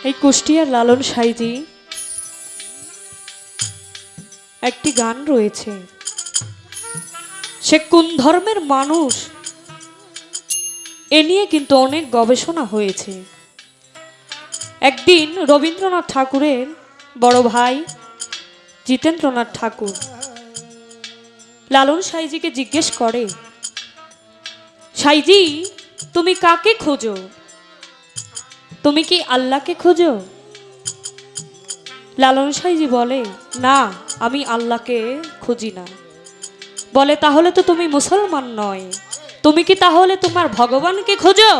এই কুষ্টিয়ার লালন সাইজি একটি গান রয়েছে, সে কোন ধর্মের মানুষ এ নিয়ে কিন্তু অনেক গবেষণা হয়েছে। একদিন রবীন্দ্রনাথ ঠাকুরের বড় ভাই জিতেন্দ্রনাথ ঠাকুর লালন সাইজিকে জিজ্ঞেস করে, সাইজি তুমি কাকে খোঁজো? তুমি কি আল্লাহকে খোঁজো? লালন সাইজি বলে, না আমি আল্লাহকে খুঁজি না। বলে, তাহলে তো তুমি মুসলমান নয়, তুমি কি তাহলে তোমার ভগবানকে খোঁজো?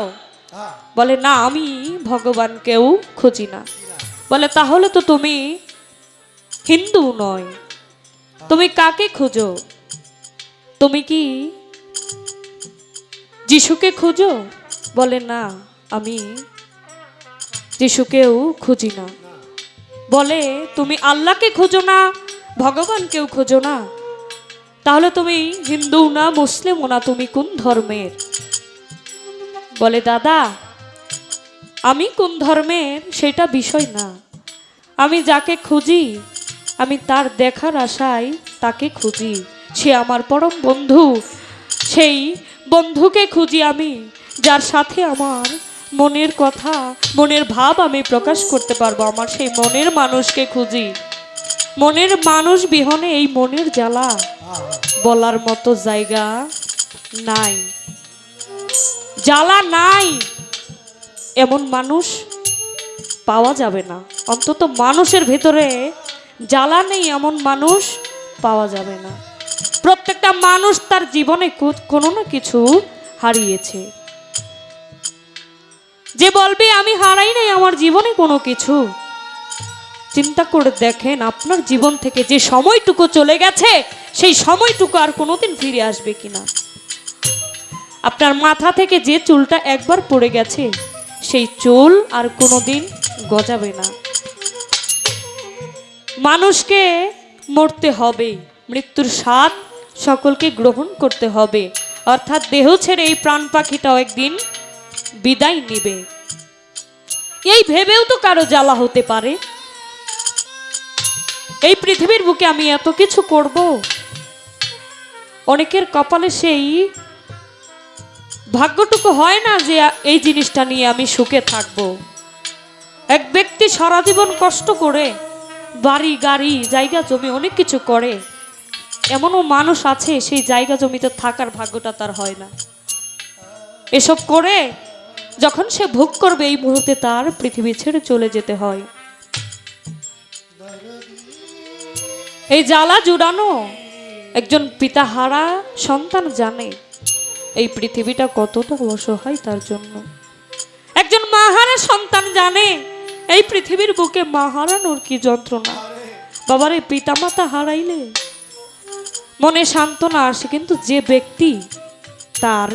বলে, না আমি ভগবানকেও খুঁজি না। বলে, তাহলে তো তুমি হিন্দু নয়, তুমি কাকে খোঁজো? তুমি কি যিশুকে খোঁজো? বলে, না আমি যিশুকেও খুঁজি না। বলে, তুমি আল্লাহকে খোঁজো না, ভগবানকেও খোঁজো না, তাহলে তুমি হিন্দু না মুসলিমও না, তুমি কোন ধর্মের? বলে, দাদা আমি কোন ধর্মের সেটা বিষয় না, আমি যাকে খুঁজি আমি তার দেখার আশায় তাকে খুঁজি, সে আমার পরম বন্ধু, সেই বন্ধুকে খুঁজি আমি, যার সাথে আমার মনের কথা মনের ভাব আমি প্রকাশ করতে পারবো, আমার সেই মনের মানুষকে খুঁজি। মনের মানুষ বিহনে এই মনের জ্বালা বলার মতো জায়গা নাই, জ্বালা নাই, এমন মানুষ পাওয়া যাবে না। অন্তত মানুষের ভেতরে জ্বালা নেই এমন মানুষ পাওয়া যাবে না। প্রত্যেকটা মানুষ তার জীবনে কোনো না কিছু হারিয়েছে। যে বলবে আমি হারাই নাই আমার জীবনে কোনো কিছু, চিন্তা করে দেখেন আপনার জীবন থেকে যে সময়টুকু চলে গেছে সেই সময়টুকু আর কোনোদিন ফিরে আসবে কিনা। আপনার মাথা থেকে যে চুলটা একবার পড়ে গেছে সেই চুল আর কোনোদিন গজাবে না। মানুষকে মরতে হবে, মৃত্যুর স্বাদ সকলকে গ্রহণ করতে হবে, অর্থাৎ দেহ ছেড়ে এই প্রাণ পাখিটাও একদিন বিদায় নিবে। এই ভেবেও তো কারো জ্বালা হতে পারে, এই পৃথিবীর বুকে আমি এত কিছু করব। অনেকের কপালে সেই ভাগ্যটুকু হয় না যে এই জিনিসটা নিয়ে আমি সুখে থাকব। এক ব্যক্তি সারা জীবন কষ্ট করে বাড়ি গাড়ি জায়গা জমি অনেক কিছু করে, এমনও মানুষ আছে সেই জায়গা জমিতে থাকার ভাগ্যটা তার হয় না। এসব করে যখন সে ভোগ করবে এই মুহূর্তে তার পৃথিবী ছেড়ে চলে যেতে হয়। এই জ্বালা জুড়ানো একজন পিতাহারা সন্তান জানে এই পৃথিবীটা কতটা অসহায় তার জন্য। একজন মাহারা সন্তান জানে এই পৃথিবীর বুকে মা হারানোর কি যন্ত্রণা। বাবারে পিতামাতা হারাইলে মনে সান্ত্বনা আসে, কিন্তু যে ব্যক্তি তার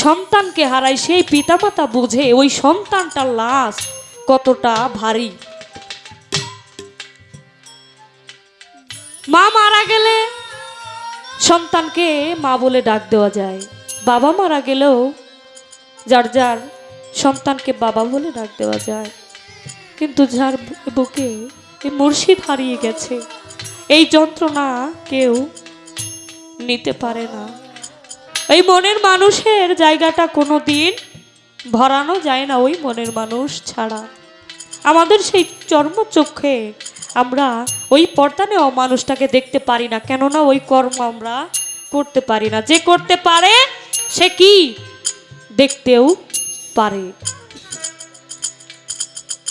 সন্তানকে হারায় সেই পিতামাতা বুঝে ওই সন্তানটার লাশ কতটা ভারী। মা মারা গেলে সন্তানকে মা বলে ডাক দেওয়া যায়, বাবা মারা গেলেও যার যার সন্তানকে বাবা বলে ডাক দেওয়া যায়। কিন্তু যার বুকে এই মুর্শিদ হারিয়ে গেছে এই যন্ত্রণা কেউ নিতে পারে না। এই মনের মানুষের জায়গাটা কোনো দিন ভরানো যায় না ওই মনের মানুষ ছাড়া। আমাদের সেই চর্মচক্ষে আমরা ওই পর্দানেও মানুষটাকে দেখতে পারি না, কেননা ওই কর্ম আমরা করতে পারি না। যে করতে পারে সে কি দেখতেও পারে।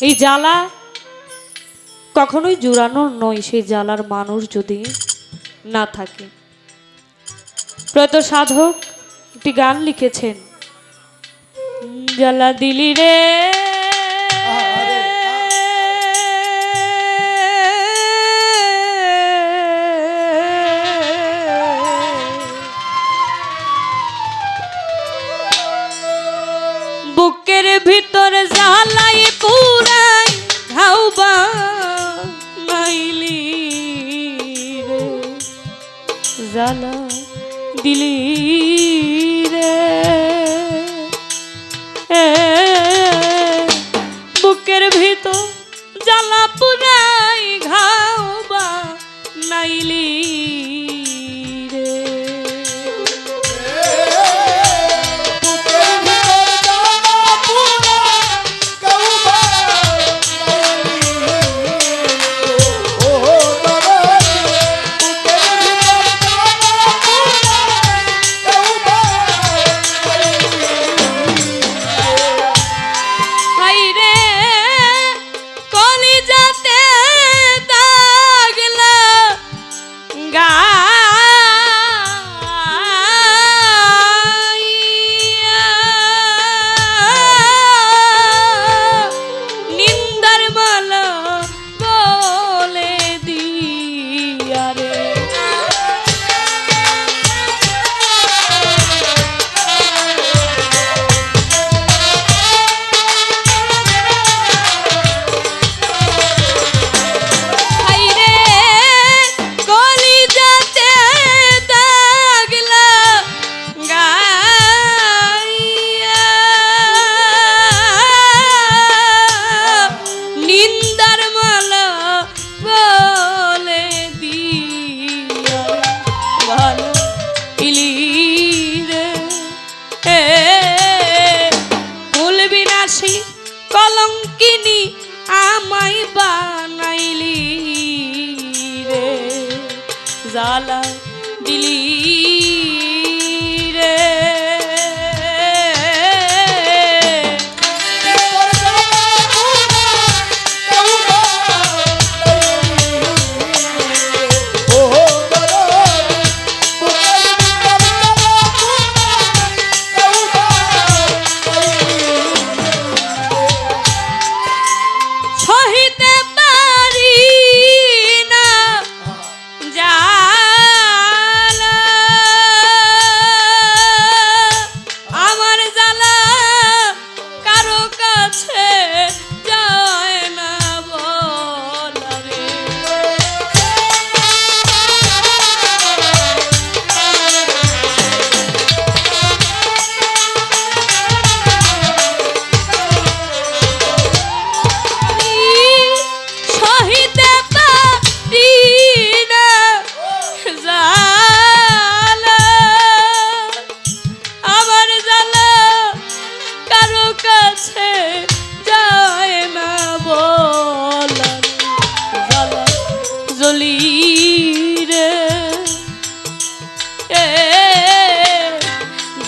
এই জ্বালা কখনোই জুড়ানোর নয়, সেই জ্বালার মানুষ যদি না থাকে। প্রয়ত সাধক একটি গান লিখেছেন, জ্বালা দিলি রে বুকের ভিতর জ্বালাই পুরাই ঘাউবা মাইলি রে, জ্বালা দিলি রে বুকের ভিতর কলঙ্কিনী আমায় বানাইলি রে, জ্বালা দিলি রে।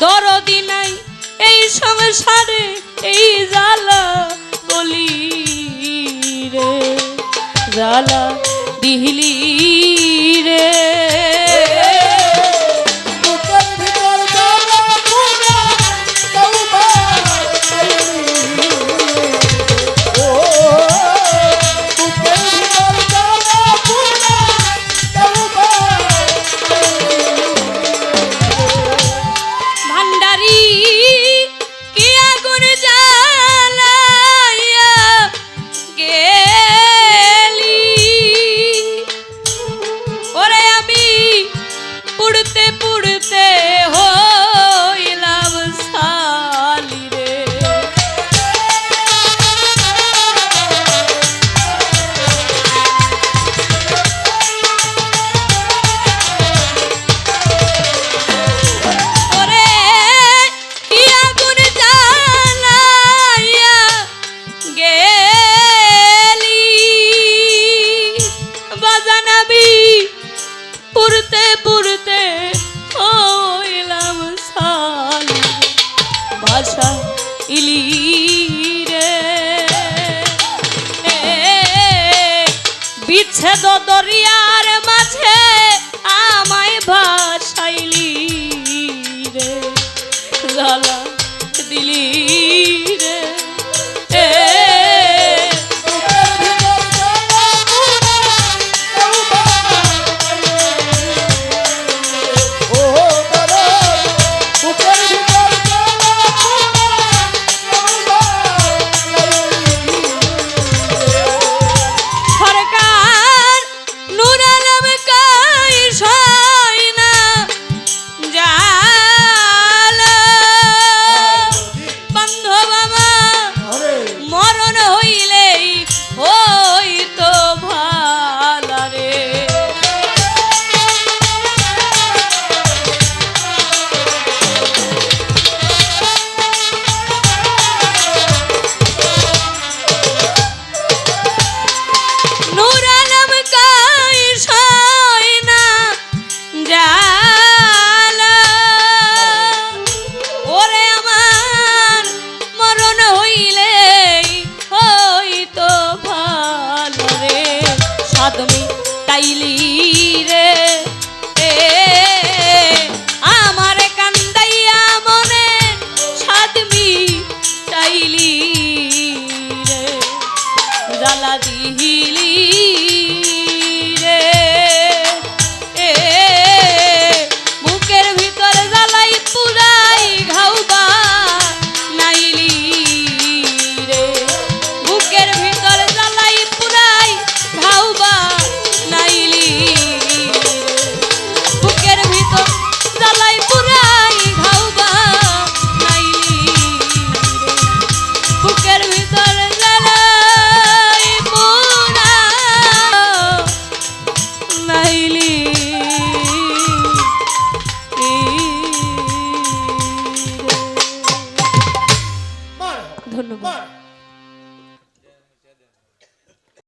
দরদি নাই এই সংসারে এই জ্বালা বলি রে, জ্বালা দিলি রে। ইলি রে, বিচ্ছেদ দরিয়ার মাঝে আমায় ভাসাইলি রে, জ্বালা দিলি রে। তাইলি রে, আমার কান্দাইয়া মনে সাদমি তাইলি